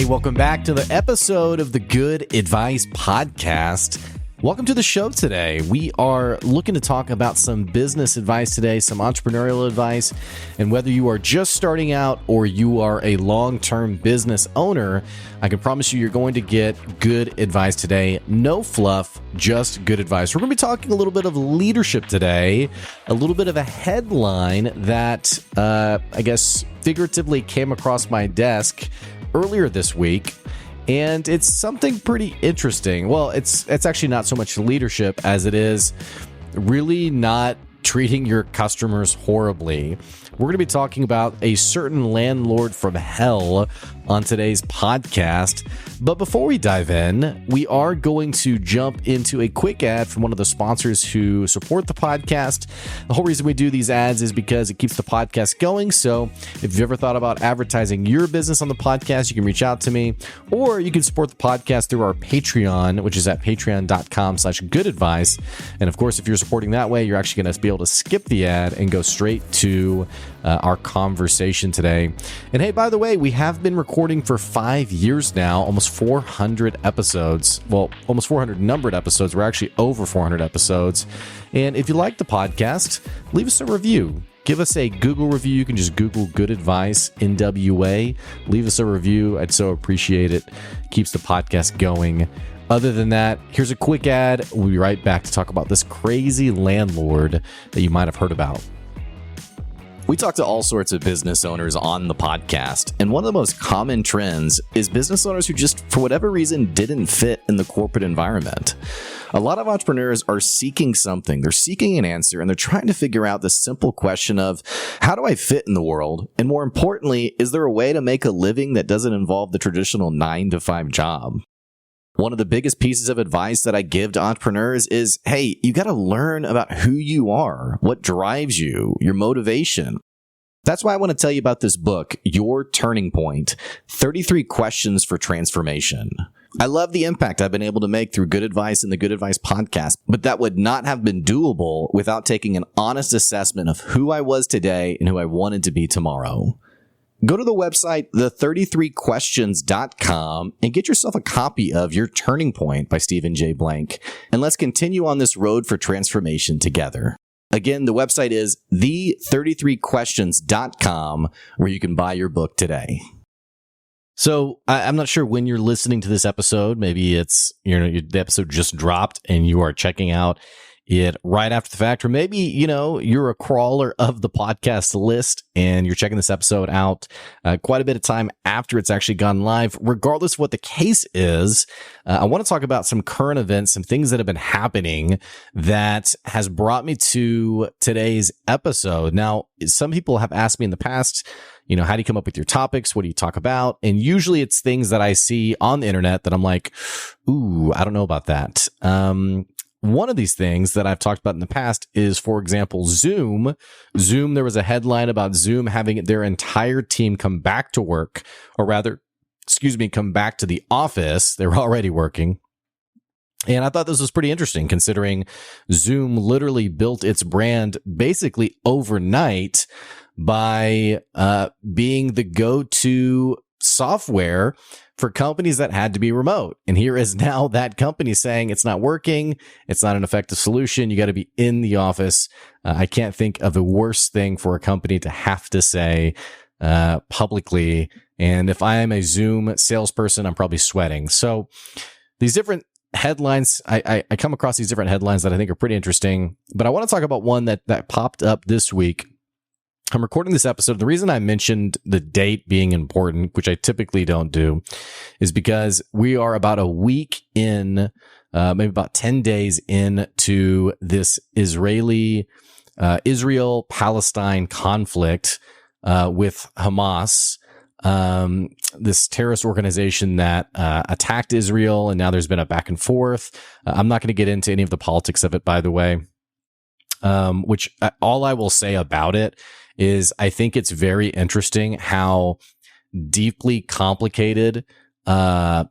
Hey, welcome back to the episode of the Good Advice Podcast. Welcome to the show today. We are looking to talk about some business advice today, some entrepreneurial advice, and whether you are just starting out or you are a long-term business owner, I can promise you you're going to get good advice today. No fluff, just good advice. We're going to be talking a little bit of leadership today, a little bit of a headline that I guess figuratively came across my desk earlier this week. And it's something pretty interesting. Well, it's actually not so much leadership as it is really not treating your customers horribly. We're going to be talking about a certain landlord from hell on today's podcast. But before we dive in, we are going to jump into a quick ad from one of the sponsors who support the podcast. The whole reason we do these ads is because it keeps the podcast going. So if you've ever thought about advertising your business on the podcast, you can reach out to me, or you can support the podcast through our Patreon, which is at patreon.com/goodadvice. And of course, if you're supporting that way, you're actually going to be able to skip the ad and go straight to our conversation today. And hey, by the way, we have been recording for 5 years now, almost 400 episodes. Well, almost 400 numbered episodes. We're actually over 400 episodes. And if you like the podcast, leave us a review. Give us a Google review. You can just Google Good Advice NWA. Leave us a review. I'd so appreciate it. Keeps the podcast going. Other than that, here's a quick ad. We'll be right back to talk about this crazy landlord that you might have heard about. We talk to all sorts of business owners on the podcast, and one of the most common trends is business owners who just, for whatever reason, didn't fit in the corporate environment. A lot of entrepreneurs are seeking something. They're seeking an answer, and they're trying to figure out the simple question of, how do I fit in the world? And more importantly, is there a way to make a living that doesn't involve the traditional 9-to-5 job? One of the biggest pieces of advice that I give to entrepreneurs is, hey, you got to learn about who you are, what drives you, your motivation. That's why I want to tell you about this book, Your Turning Point, 33 Questions for Transformation. I love the impact I've been able to make through Good Advice and the Good Advice podcast, but that would not have been doable without taking an honest assessment of who I was today and who I wanted to be tomorrow. Go to the website, the33questions.com, and get yourself a copy of Your Turning Point by Stephen J. Blank, and let's continue on this road for transformation together. Again, the website is the33questions.com, where you can buy your book today. So I'm not sure when you're listening to this episode. Maybe it's, the episode just dropped and you are checking out it right after the fact, or maybe, you're a crawler of the podcast list and you're checking this episode out quite a bit of time after it's actually gone live. Regardless of what the case is, I want to talk about some current events, some things that have been happening that has brought me to today's episode. Now, some people have asked me in the past, how do you come up with your topics? What do you talk about? And usually it's things that I see on the internet that I'm like, ooh, I don't know about that. One of these things that I've talked about in the past is, for example, Zoom. There was a headline about Zoom having their entire team come back to work, or rather, come back to the office. They were already working. And I thought this was pretty interesting, considering Zoom literally built its brand basically overnight by being the go-to software for companies that had to be remote. And here is now that company saying it's not working. It's not an effective solution. You got to be in the office. I can't think of a worse thing for a company to have to say publicly. And if I am a Zoom salesperson, I'm probably sweating. So these different headlines, I come across these different headlines that I think are pretty interesting. But I want to talk about one that popped up this week. I'm recording this episode. The reason I mentioned the date being important, which I typically don't do, is because we are about a week in, maybe about 10 days into this Israel-Palestine conflict with Hamas, this terrorist organization that attacked Israel, and now there's been a back and forth. I'm not going to get into any of the politics of it, by the way, which all I will say about it is I think it's very interesting how deeply complicated all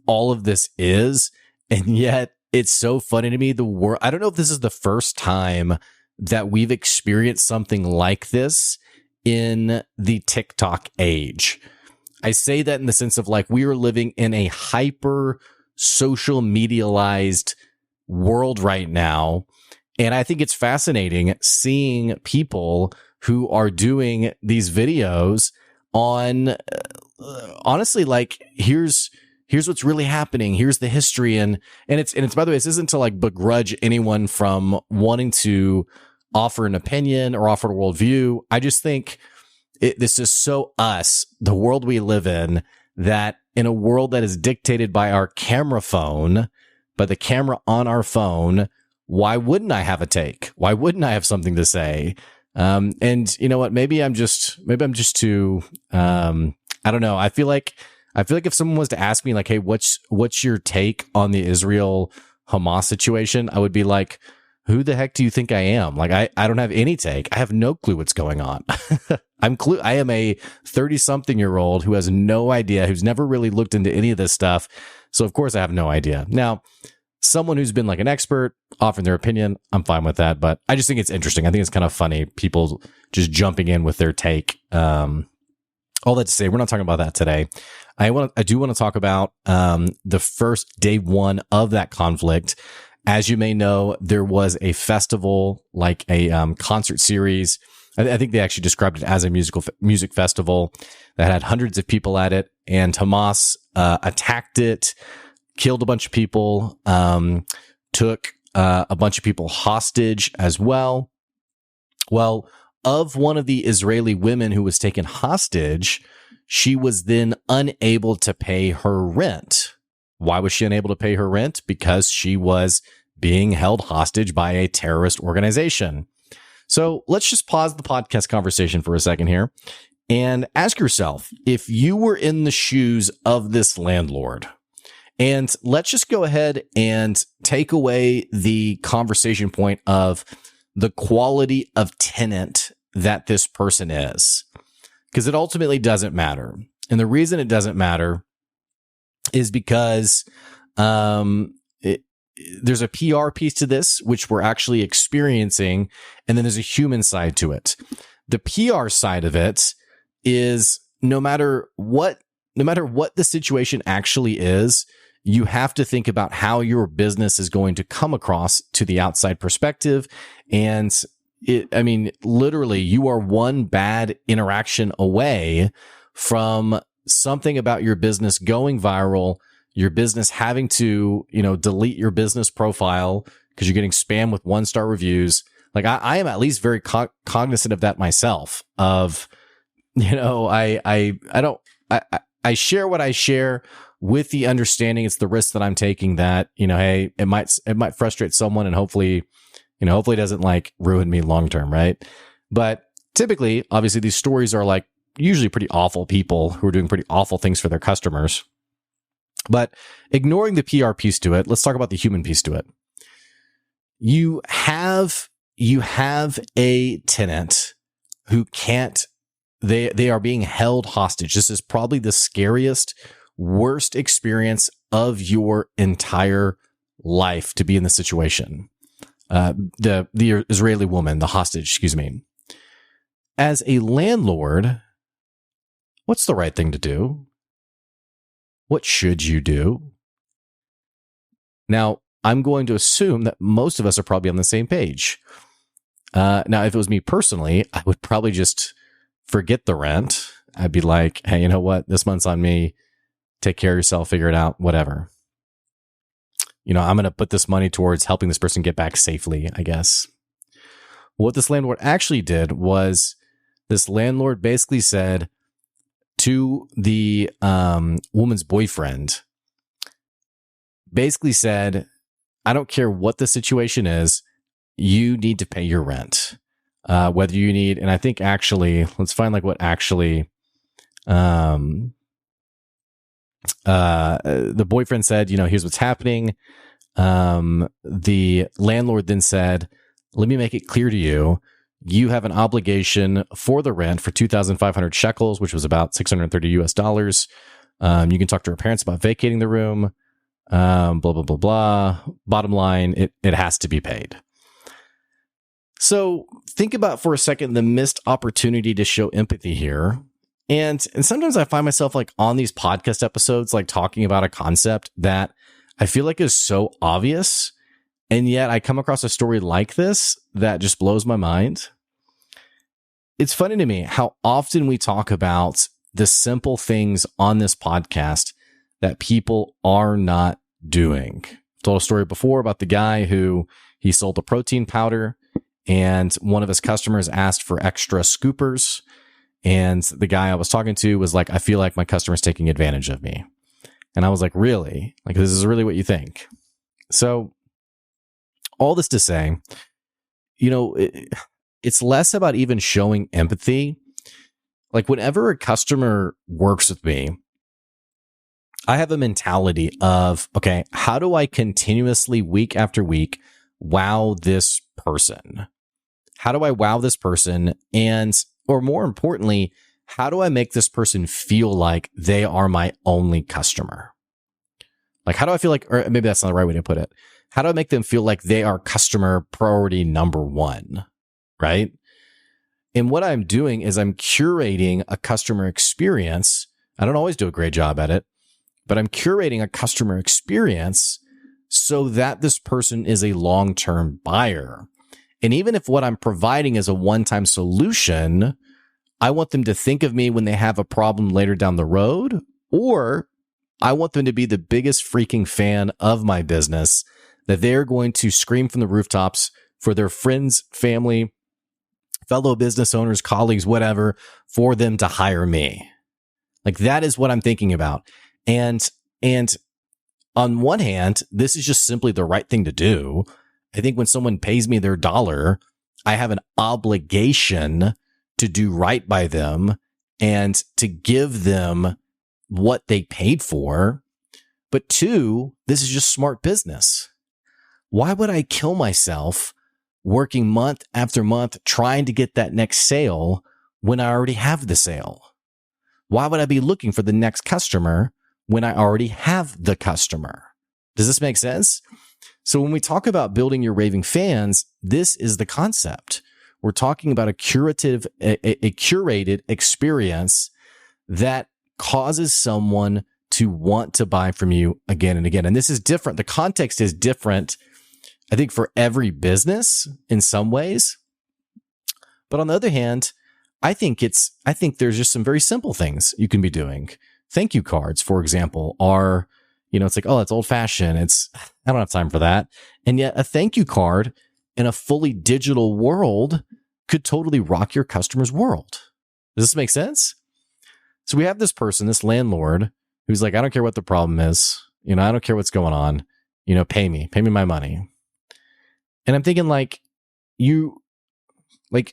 of this is. And yet it's so funny to me. I don't know if this is the first time that we've experienced something like this in the TikTok age. I say that in the sense of like we are living in a hyper social medialized world right now. And I think it's fascinating seeing people who are doing these videos on honestly, like here's what's really happening. Here's the history. And it's by the way, this isn't to like begrudge anyone from wanting to offer an opinion or offer a worldview. I just think this is so us, the world we live in, that in a world that is dictated by our camera phone, by the camera on our phone, why wouldn't I have a take? Why wouldn't I have something to say? And you know what? Maybe I'm just too, I don't know. I feel like if someone was to ask me like, hey, what's your take on the Israel Hamas situation? I would be like, who the heck do you think I am? Like, I don't have any take. I have no clue what's going on. I am a 30-something-year-old who has no idea, who's never really looked into any of this stuff. So of course I have no idea. Now, someone who's been like an expert offering their opinion, I'm fine with that. But I just think it's interesting. I think it's kind of funny. People just jumping in with their take. All that to say, we're not talking about that today. I do want to talk about the first day one of that conflict. As you may know, there was a festival, like a concert series. I think they actually described it as a music festival that had hundreds of people at it. And Hamas attacked it, killed a bunch of people, took a bunch of people hostage as well. Well, of one of the Israeli women who was taken hostage, she was then unable to pay her rent. Why was she unable to pay her rent? Because she was being held hostage by a terrorist organization. So let's just pause the podcast conversation for a second here and ask yourself, if you were in the shoes of this landlord, and let's just go ahead and take away the conversation point of the quality of tenant that this person is, because it ultimately doesn't matter. And the reason it doesn't matter is because there's a PR piece to this, which we're actually experiencing, and then there's a human side to it. The PR side of it is no matter what the situation actually is, you have to think about how your business is going to come across to the outside perspective. And literally, you are one bad interaction away from something about your business going viral, your business having to, delete your business profile because you're getting spam with 1-star reviews. Like I am at least very cognizant of that myself. Of, I share what I share with the understanding it's the risk that I'm taking that, hey, it might frustrate someone and hopefully it doesn't like ruin me long term, right? But typically, obviously, these stories are like usually pretty awful people who are doing pretty awful things for their customers. But ignoring the PR piece to it, let's talk about the human piece to it. You have a tenant who can't, they are being held hostage. This is probably the scariest, worst experience of your entire life to be in this situation. The Israeli woman, the hostage, excuse me. As a landlord, what's the right thing to do? What should you do? Now, I'm going to assume that most of us are probably on the same page. Now, if it was me personally, I would probably just forget the rent. I'd be like, hey, you know what? This month's on me. Take care of yourself, figure it out, whatever. I'm going to put this money towards helping this person get back safely, I guess. What this landlord actually did was this landlord basically said to the woman's boyfriend, basically said, I don't care what the situation is, you need to pay your rent. Whether you need, and I think actually, let's find like what actually, the boyfriend said, here's what's happening. The landlord then said, let me make it clear to you. You have an obligation for the rent for 2,500 shekels, which was about $630. You can talk to her parents about vacating the room. Blah, blah, blah, blah. Bottom line, it has to be paid. So think about for a second the missed opportunity to show empathy here And sometimes I find myself like on these podcast episodes, like talking about a concept that I feel like is so obvious. And yet I come across a story like this that just blows my mind. It's funny to me how often we talk about the simple things on this podcast that people are not doing. I've told a story before about the guy who he sold a protein powder and one of his customers asked for extra scoopers. And the guy I was talking to was like, I feel like my customer's taking advantage of me. And I was like, really? Like, this is really what you think? So all this to say, it's less about even showing empathy. Like whenever a customer works with me, I have a mentality of, okay, how do I continuously week after week wow this person? How do I wow this person? Or more importantly, how do I make this person feel like they are my only customer? Like, how do I feel like, or maybe that's not the right way to put it. How do I make them feel like they are customer priority number one? Right? And what I'm doing is I'm curating a customer experience. I don't always do a great job at it, but I'm curating a customer experience so that this person is a long-term buyer. And even if what I'm providing is a one-time solution, I want them to think of me when they have a problem later down the road, or I want them to be the biggest freaking fan of my business that they're going to scream from the rooftops for their friends, family, fellow business owners, colleagues, whatever, for them to hire me. Like that is what I'm thinking about. And on one hand, this is just simply the right thing to do. I think when someone pays me their dollar, I have an obligation to do right by them and to give them what they paid for. But two, this is just smart business. Why would I kill myself working month after month trying to get that next sale when I already have the sale? Why would I be looking for the next customer when I already have the customer? Does this make sense? So when we talk about building your raving fans, this is the concept. We're talking about a curated experience that causes someone to want to buy from you again and again. And this is different. The context is different, I think, for every business in some ways. But on the other hand, I think there's just some very simple things you can be doing. Thank you cards, for example, are, it's like, oh, it's old fashioned. I don't have time for that. And yet a thank you card in a fully digital world could totally rock your customer's world. Does this make sense? So we have this person, this landlord, who's like, I don't care what the problem is. I don't care what's going on. Pay me my money. And I'm thinking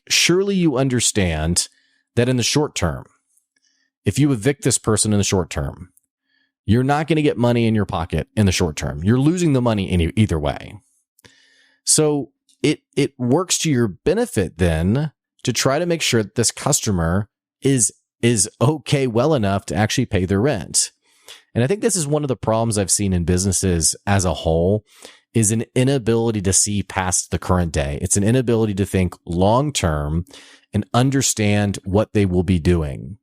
surely you understand that in the short term, if you evict this person in the short term, you're not going to get money in your pocket in the short term. You're losing the money either way. So it works to your benefit then to try to make sure that this customer is okay well enough to actually pay their rent. And I think this is one of the problems I've seen in businesses as a whole, is an inability to see past the current day. It's an inability to think long term and understand what they will be doing.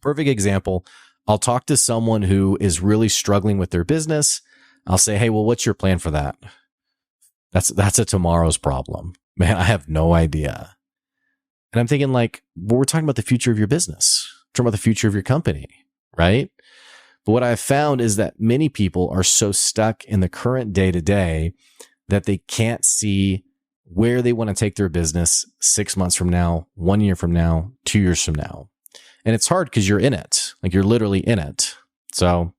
Perfect example. I'll talk to someone who is really struggling with their business. I'll say, hey, well, what's your plan for that? That's a tomorrow's problem. Man, I have no idea. And I'm thinking we're talking about the future of your business. We're talking about the future of your company, right? But what I've found is that many people are so stuck in the current day to day that they can't see where they want to take their business 6 months from now, 1 year from now, 2 years from now. And it's hard because you're in it. You're literally in it. So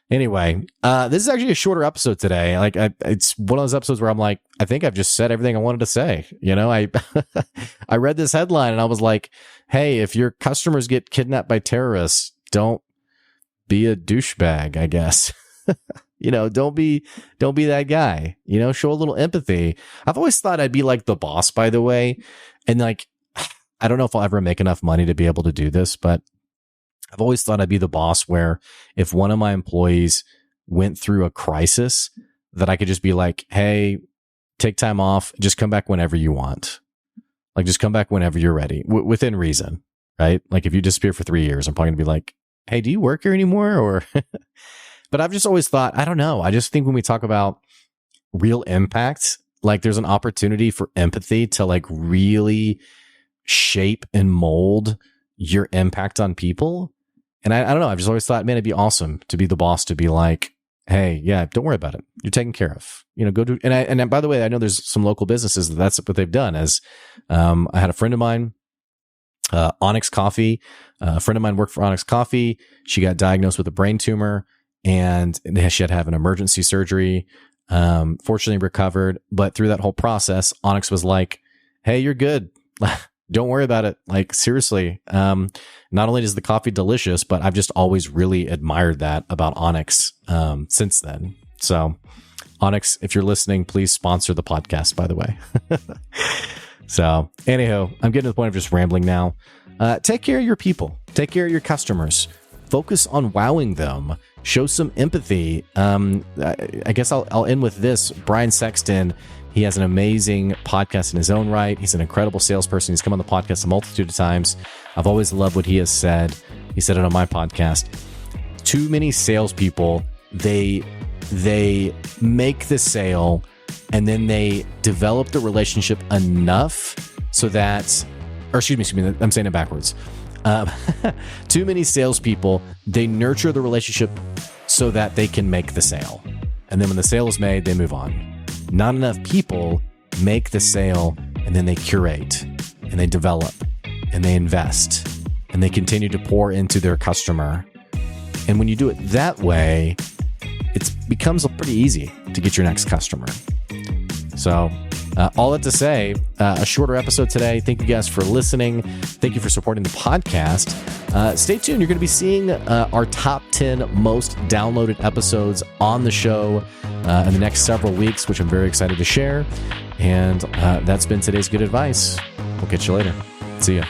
anyway, this is actually a shorter episode today. It's one of those episodes where I'm like, I think I've just said everything I wanted to say. I read this headline and I was like, hey, if your customers get kidnapped by terrorists, don't be a douchebag, I guess. Don't be that guy. Show a little empathy. I've always thought I'd be like the boss, by the way. And I don't know if I'll ever make enough money to be able to do this, but I've always thought I'd be the boss where if one of my employees went through a crisis, that I could just be like, hey, take time off, just come back whenever you want. Just come back whenever you're ready, within reason. right? Like if you disappear for 3 years, I'm probably going to be like, hey, do you work here anymore? Or, but I've just always thought, I don't know. I just think when we talk about real impact, like there's an opportunity for empathy to like really shape and mold your impact on people. And I don't know. I've just always thought, man, it'd be awesome to be the boss, to be like, hey, yeah, don't worry about it. You're taken care of. Go do. And by the way, I know there's some local businesses that's what they've done. As I had a friend of mine, Onyx Coffee. A friend of mine worked for Onyx Coffee. She got diagnosed with a brain tumor, and she had to have an emergency surgery. Fortunately recovered, but through that whole process, Onyx was like, hey, you're good. Don't worry about it. Like, seriously. Not only is the coffee delicious, but I've just always really admired that about Onyx since then. So, Onyx, if you're listening, please sponsor the podcast, by the way. So, anyhow, I'm getting to the point of just rambling now. Take care of your people. Take care of your customers. Focus on wowing them. Show some empathy. I guess I'll end with this. Brian Sexton, he has an amazing podcast in his own right. He's an incredible salesperson. He's come on the podcast a multitude of times. I've always loved what he has said. He said it on my podcast. Too many salespeople, they make the sale and then they develop the relationship enough so that, or excuse me, I'm saying it backwards. Too many salespeople, they nurture the relationship so that they can make the sale. And then when the sale is made, they move on. Not enough people make the sale and then they curate and they develop and they invest and they continue to pour into their customer. And when you do it that way, it becomes pretty easy to get your next customer. So all that to say, a shorter episode today. Thank you guys for listening. Thank you for supporting the podcast. Stay tuned. You're going to be seeing our top 10 most downloaded episodes on the show in the next several weeks, which I'm very excited to share. And that's been today's good advice. We'll catch you later. See ya.